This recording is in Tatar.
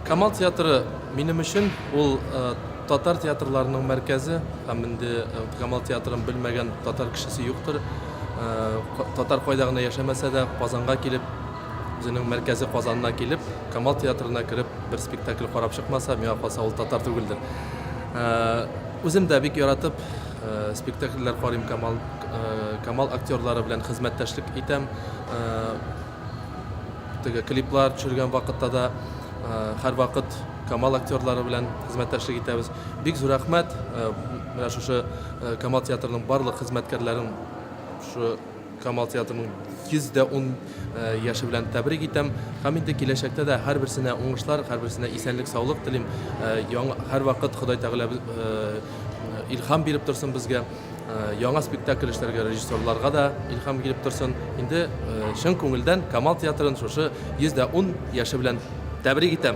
Камал театры минем өчен ул татар театрларының мәркәзе, һәм инде Камал театрын белмәгән татар кешесе юктыр. Татар кайда гына яшәмәсә дә, Казанга килеп, үзенең мәркәзе Казанна килеп, Камал театрына кереп, бер спектакль карап чыкмаса, миңа калса ул татар түгелдер. Үзем дә бик яратып спектакльләр карыйм, Камал актерлары белән хезмәттәшлек итәм. Клиплар төшергән вакытта да һәрвакыт Камал актерлары белән хезмәттәшлек итәбез. Бик зур рәхмәт. Менә шушы Камал театрының барлык хезмәткәрләрен шу Камал театрының 110 яшы белән тәбрик итәм. Һәм инде киләчәктә дә һәрберсенә уңышлар, һәрберсенә исәнлек, саулык телим. Һәрвакыт Ходай Тәгалә илһам биреп торсын безгә. Яңа спектакль эшләргә режиссерларга да илһам килеп торсын. Инде чын күңелдән Камал театрын шушы 110 яшы белән тәбрик итәм.